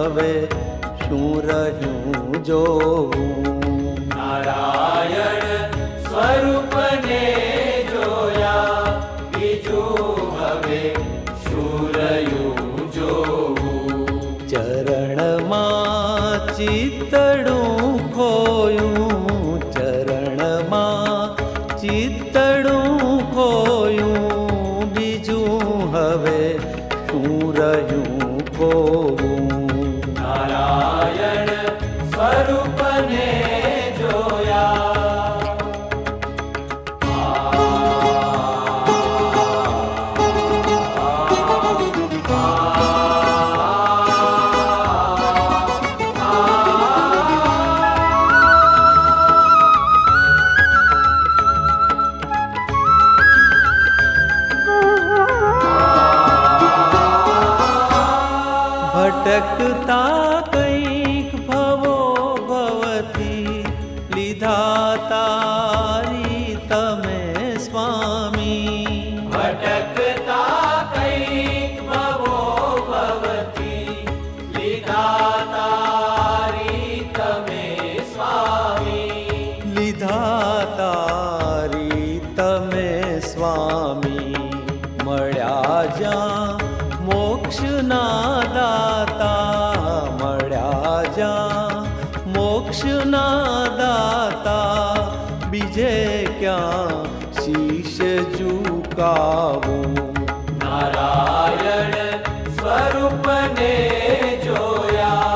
હવે શું રહ્યું જોવું. નારાયણ સ્વરૂપને જોયા, બીજું હવે શું રહ્યું જોવું. ચરણમાં ચિત્તડું ખોયું, ચરણમાં ચિત્તડું ખોયું, બીજું હવે શું રહ્યું ખોવું. નારાયણ સ્વરૂપને જોયા. ભટકતા કંઈક ભવો ભવથી લીધા તારી તમે સ્વામી. ભટકતા કંઈક ભવો ભવથી લીધા તારી તમે સ્વામી. લીધા તારી તમે સ્વામી. મળ્યા જ્યાં મોક્ષના દાતા, મળ્યા જ્યાં મોક્ષના દાતા, બીજે ક્યાં શીશ ઝુકાવું. નારાયણ સ્વરૂપને જોયા.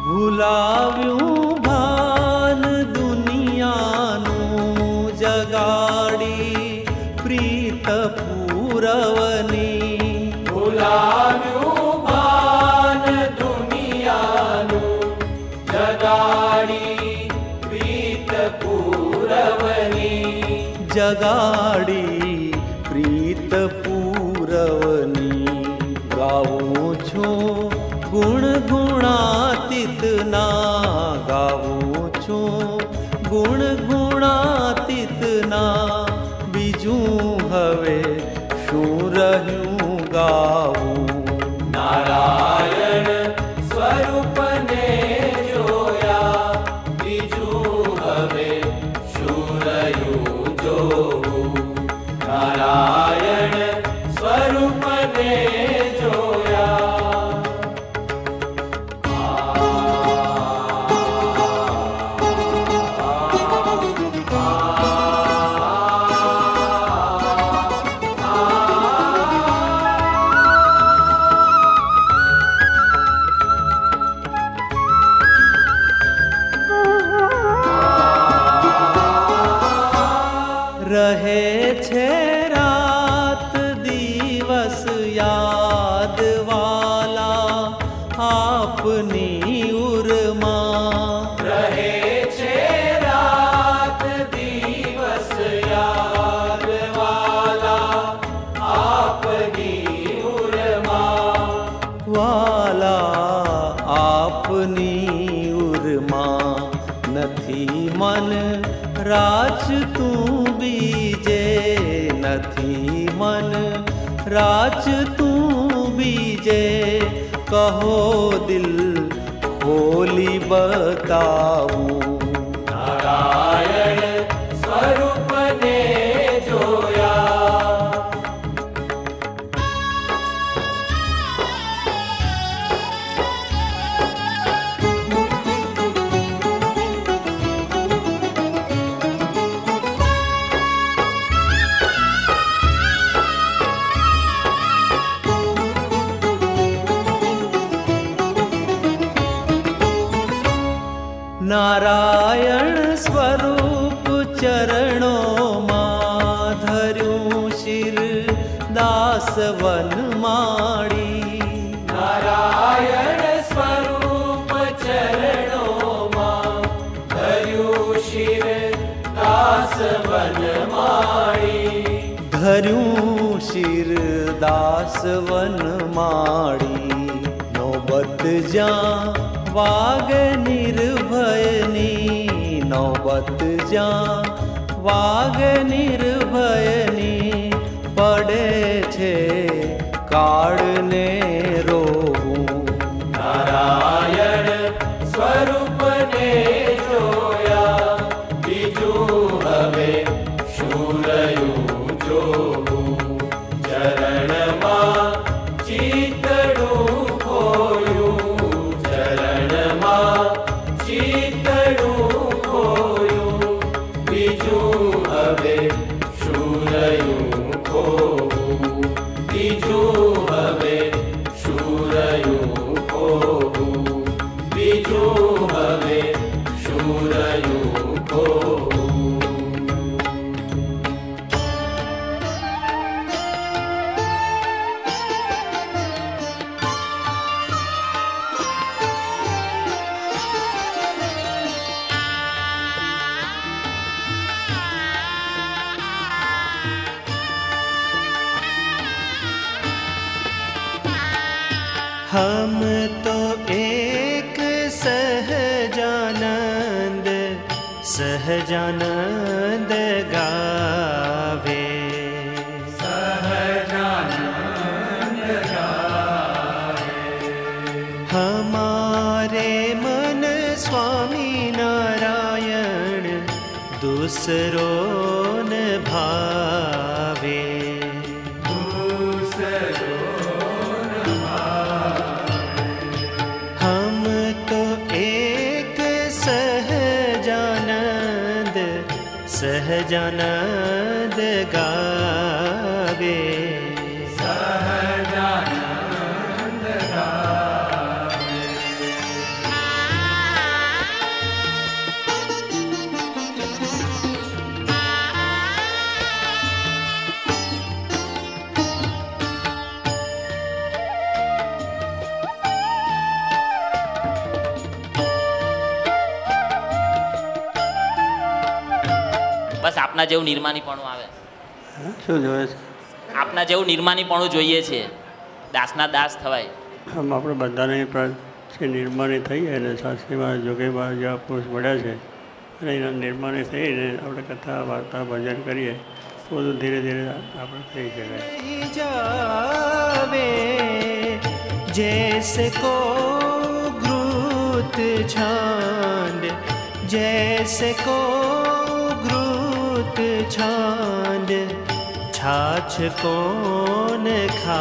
ભૂલાવ્યું ભાન દુનિયાનું, જગાડી પ્રીત પૂરવની. ભૂલાવ્યું ભાન દુનિયાનું, જગાડી પ્રીત પૂરવની. જગાડી પ્રીત પૂરવની. ગાવું છું ગુણ ગુણાતીતના, ગાવું છું ગુણ ગુણાતીતના, બીજું હવે શું રહ્યું ગાવું. નારાયણ સ્વરૂપને જોયા, બીજું હવે શું રહ્યું જોવું. નારાયણ સ્વરૂપને જોયા. રહે છે રાત દિવસ યાદ વાલા આપની ઉરમાં. રહે છે રાત દિવસ યાદ વાલા આપની ઉરમાં. વાલા આપની ઉરમાં. નથી મન રાચતું બીજે, નથી મન રાચતું બીજે, કહો દિલ ખોલી બતાવું. નારાયણ સ્વરૂપને જોયા. नारायण स्वरूप चरणों मां धर्યું શિર દાસ વન માડી નારાયણ સ્વરૂપ ચરણોમાં ધર્યું શિર દાસ વનમાળી ધર્યું શિર દાસ વન માડી નોબત જ્યાં વાગ નિર્ભયની નોબત જ્યાં વાગ નિર્ભયની પડે છે કાળને રોવું નારાયણ સ્વરૂપને જોયા બીજું હવે શું રહ્યું જોવું ચરણમાં ચિતડું ખોયું ચરણમાં ચિતડું ખોયું બીજું હવે શું રહ્યું ખોવું બીજું હવે શું રહ્યું ખોવું બીજું હવે શું રહ્યું ખોવું हम तो एक सहजानंद सहजानंद गावे सहजानंद गावे हमारे मन स्वामी नारायण दूसरों न भावे सहजानंद गावे सहजानंद गावे બસ આપના જેવું નિર્માનીપણું આવે શું જોઈએ છે? આપના જેવું નિર્માનીપણું જોઈએ છે. દાસના દાસ થવાય. આમ આપણે બધાને છે નિર્માણી થઈએ અને સાસરીમાં જોગેબા જેવા પુરુષ મળ્યા છે અને એના નિર્માણી થઈને આપણે કથા વાર્તા ભજન કરીએ તો બધું ધીરે ધીરે આપણે થઈ जावे जैसे को घृत छांद जैसे को घृत छांद छाछ कौन खा